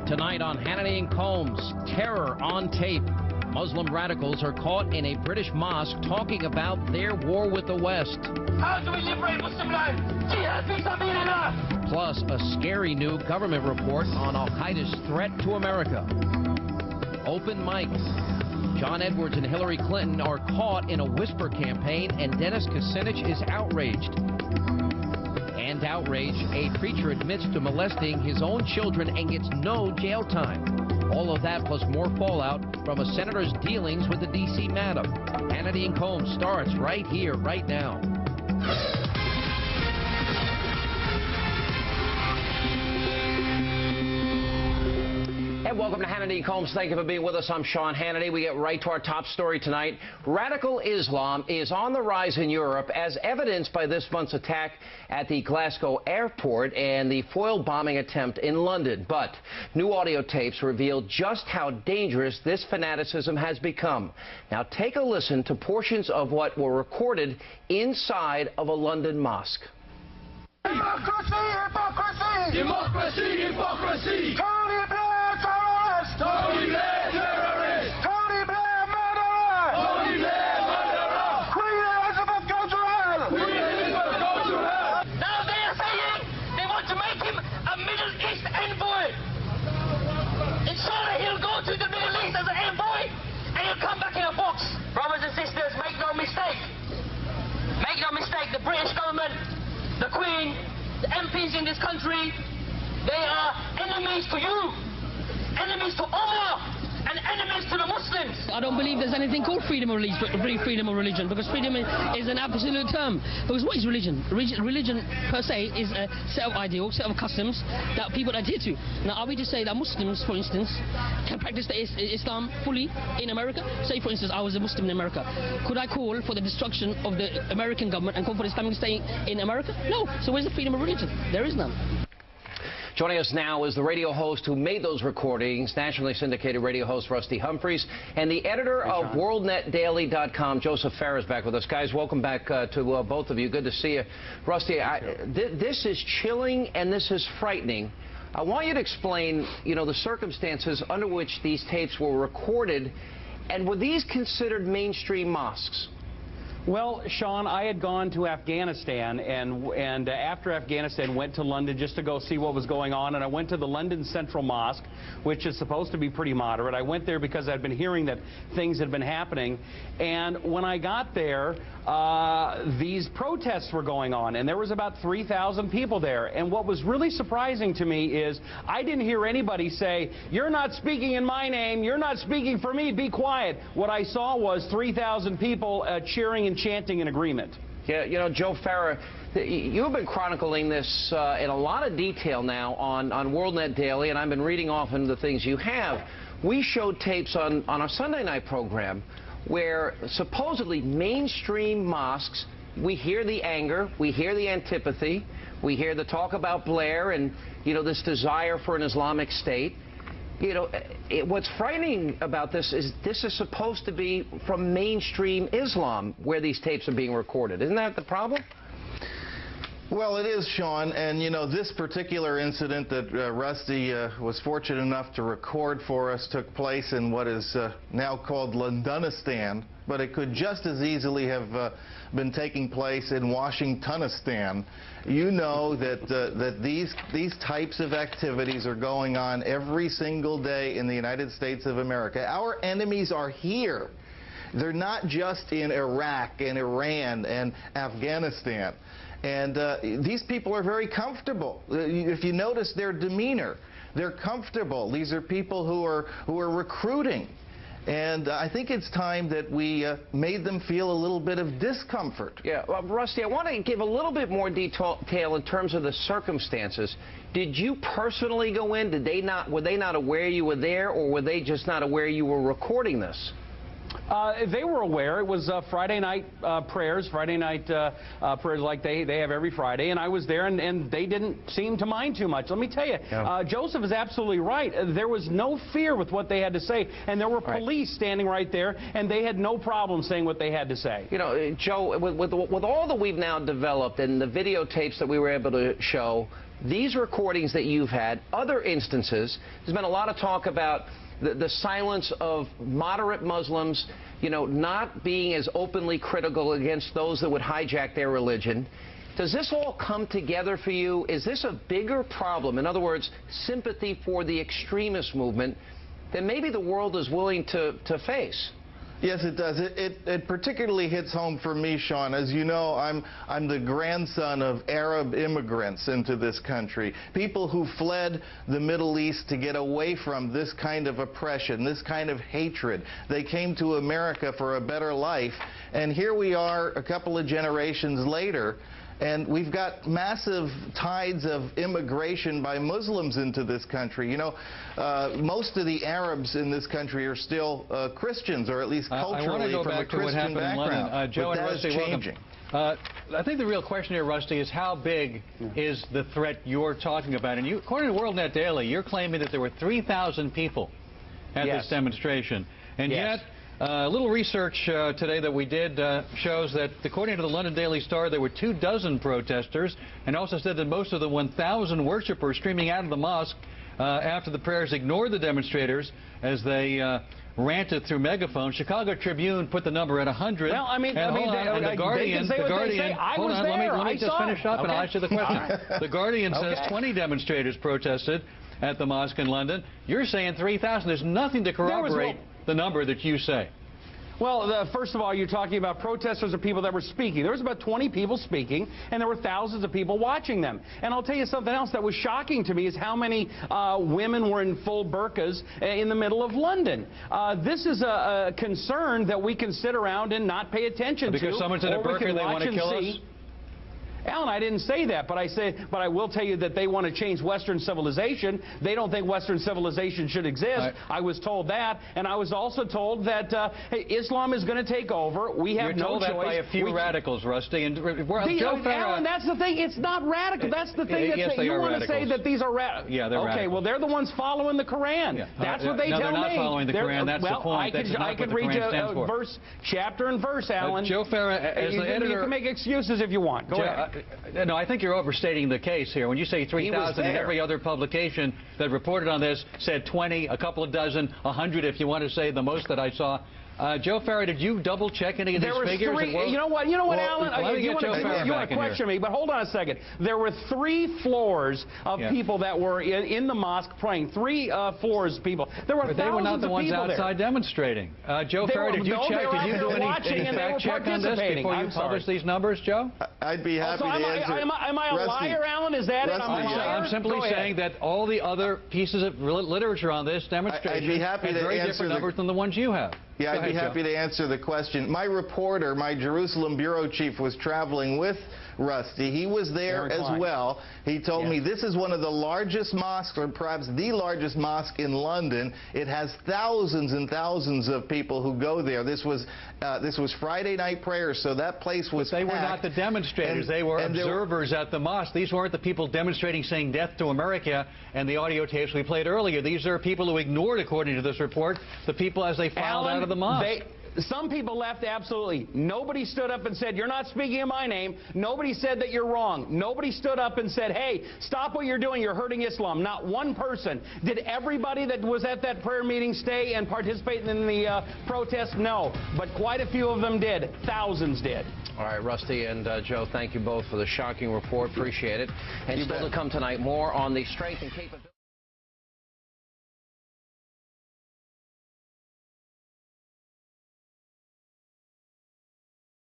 Tonight on Hannity and Combs, terror on tape. Muslim radicals are caught in a British mosque talking about their war with the West. How do we liberate Muslim life? Jihad fi sabilillah. Plus, a scary new government report on Al-Qaeda's threat to America. Open mic. John Edwards and Hillary Clinton are caught in a whisper campaign, and Dennis Kucinich is outraged. And outrage, a preacher admits to molesting his own children and gets no jail time. All of that plus more fallout from a senator's dealings with the D.C. madam. Hannity and Combs starts right here, right now. And welcome to Hannity and Combs. Thank you for being with us. I'm Sean Hannity. We get right to our top story tonight. Radical Islam is on the rise in Europe, as evidenced by this month's attack at the Glasgow airport and the foil bombing attempt in London. But new audio tapes reveal just how dangerous this fanaticism has become. Now take a listen to portions of what were recorded inside of a London mosque. Hypocrisy, hypocrisy! Democracy, hypocrisy! Tony Blair, terrorist! Tony Blair, terrorist! Tony Blair, murderer! Tony Blair, murderer! Queen Elizabeth, go to hell! Queen Elizabeth, go to hell! Now they are saying they want to make him a Middle East envoy. Inshallah, he'll go to the Middle East as an envoy, and he'll come back in a box. Brothers and sisters, make no mistake. Make no mistake, the British government, the Queen, the MPs in this country, they are enemies to you, enemies to Allah, and enemies to the Muslims. I don't believe there's anything called freedom of religion, because freedom is an absolute term. Because what is religion? Religion per se is a set of ideals, set of customs that people adhere to. Now, are we to say that Muslims, for instance, can practice Islam fully in America? Say, for instance, I was a Muslim in America. Could I call for the destruction of the American government and call for the Islamic State in America? No. So where's the freedom of religion? There is none. Joining us now is the radio host who made those recordings, nationally syndicated radio host Rusty Humphries, and the editor of WorldNetDaily.com, Joseph Farah, is back with us. Guys, welcome back to both of you. Good to see you. Rusty, this is chilling and this is frightening. I want you to explain, the circumstances under which these tapes were recorded, and were these considered mainstream mosques? Well, Sean, I had gone to Afghanistan, and after Afghanistan went to London just to go see what was going on, and I went to the London Central Mosque, which is supposed to be pretty moderate. I went there because I'd been hearing that things had been happening, and when I got there, these protests were going on, and there was about 3,000 people there. And what was really surprising to me is I didn't hear anybody say, "You're not speaking in my name, you're not speaking for me, be quiet." What I saw was 3,000 people cheering and chanting in agreement. Yeah, Joe Farah, you've been chronicling this in a lot of detail now on WorldNet Daily, and I've been reading often the things you have. We showed tapes on our Sunday night program where supposedly mainstream mosques, we hear the anger, we hear the antipathy, we hear the talk about Blair and, this desire for an Islamic State. What's frightening about this is supposed to be from mainstream Islam where these tapes are being recorded. Isn't that the problem? Well, it is, Sean, and this particular incident that Rusty was fortunate enough to record for us took place in what is now called Londonistan, but it could just as easily have been taking place in Washingtonistan. You know that these types of activities are going on every single day in the United States of America. Our enemies are here. They're not just in Iraq and Iran and Afghanistan. And these people are very comfortable. If you notice their demeanor, they're comfortable. These are people who are recruiting. And I think it's time that we made them feel a little bit of discomfort. Yeah, well, Rusty, I want to give a little bit more detail in terms of the circumstances. Did you personally go in? Were they not aware you were there, or were they just not aware you were recording this? They were aware. It was Friday night prayers, prayers like they have every Friday, and I was there, and they didn't seem to mind too much. Let me tell you, Joseph is absolutely right. There was no fear with what they had to say, and there were police standing right there, and they had no problem saying what they had to say. You know, Joe, with all that we've now developed and the videotapes that we were able to show, these recordings that you've had, other instances, there's been a lot of talk about the silence of moderate Muslims, you know, not being as openly critical against those that would hijack their religion. Does this all come together for you? Is this a bigger problem, in other words, sympathy for the extremist movement, than maybe the world is willing to face? Yes, it does. It particularly hits home for me, Sean. As you know, I'm the grandson of Arab immigrants into this country, people who fled the Middle East to get away from this kind of oppression, this kind of hatred. They came to America for a better life, and here we are a couple of generations later, and we've got massive tides of immigration by Muslims into this country. You know, most of the Arabs in this country are still Christians, or at least culturally from a Christian background. Joe and Rusty, changing. I think the real question here, Rusty, is how big is the threat you're talking about? And you, according to WorldNet Daily, you're claiming that there were 3,000 people at this demonstration. And yet, a little research today that we did shows that, according to the London Daily Star, there were 24 protesters, and also said that most of the 1,000 worshippers streaming out of the mosque after the prayers ignored the demonstrators as they ranted through megaphones. Chicago Tribune put the number at 100. Well, I mean, the Guardian, hold on, let me just finish up and I'll answer the question. The Guardian says 20 demonstrators protested at the mosque in London. You're saying 3,000. There's nothing to corroborate the number that you say. Well, first of all, you're talking about protesters or people that were speaking. There was about 20 people speaking, and there were thousands of people watching them. And I'll tell you something else that was shocking to me is how many women were in full burqas in the middle of London. This is a concern that we can sit around and not pay attention to. Because someone's in a burqa, they want to kill us? Alan, I didn't say that, but I will tell you that they want to change Western civilization. They don't think Western civilization should exist. I was told that, and I was also told that hey, Islam is going to take over. We have no choice. You're told that by a few radicals, Rusty. And Alan, that's the thing. It's not radical. That's the thing. You want to say that these are radical. Yeah, they're radical. Okay, well, they're the ones following the Quran. Yeah. That's what they tell me. No, they're not following the Quran. That's the point. I could read you a verse, chapter and verse, Alan. Joe Farah, as the editor, you can make excuses if you want. Go ahead. No, I think you're overstating the case here. When you say 3,000, and every other publication that reported on this said 20, a couple of dozen, 100 if you want to say the most that I saw. Joe Farah, did you double check any of these figures? You know what, Alan? You want to question me, but hold on a second. There were 3 floors of people that were in the mosque praying. 3 floors of people. There were thousands of people there. They were not the ones outside demonstrating. Joe Farah, did you check? Did you do any fact check on this before you published these numbers, Joe? I'd be happy to answer. Am I a liar, Alan? Is that it? I'm simply saying that all the other pieces of literature on this demonstration have very different numbers than the ones you have. Yeah, I'd be happy to answer the question. My reporter, my Jerusalem bureau chief, was traveling with Rusty. He was there as well. He told me this is one of the largest mosques, or perhaps the largest mosque in London. It has thousands and thousands of people who go there. This was Friday night prayers, so that place was packed. They were not the demonstrators. They were observers at the mosque. These weren't the people demonstrating saying death to America and the audio tapes we played earlier. These are people who ignored, according to this report, the people as they filed out of the mosque. Some people left, absolutely. Nobody stood up and said, you're not speaking in my name. Nobody said that you're wrong. Nobody stood up and said, hey, stop what you're doing. You're hurting Islam. Not one person. Did everybody that was at that prayer meeting stay and participate in the protest? No. But quite a few of them did. Thousands did. All right, Rusty and Joe, thank you both for the shocking report. Appreciate it. And still to come tonight, more on the strength and capability.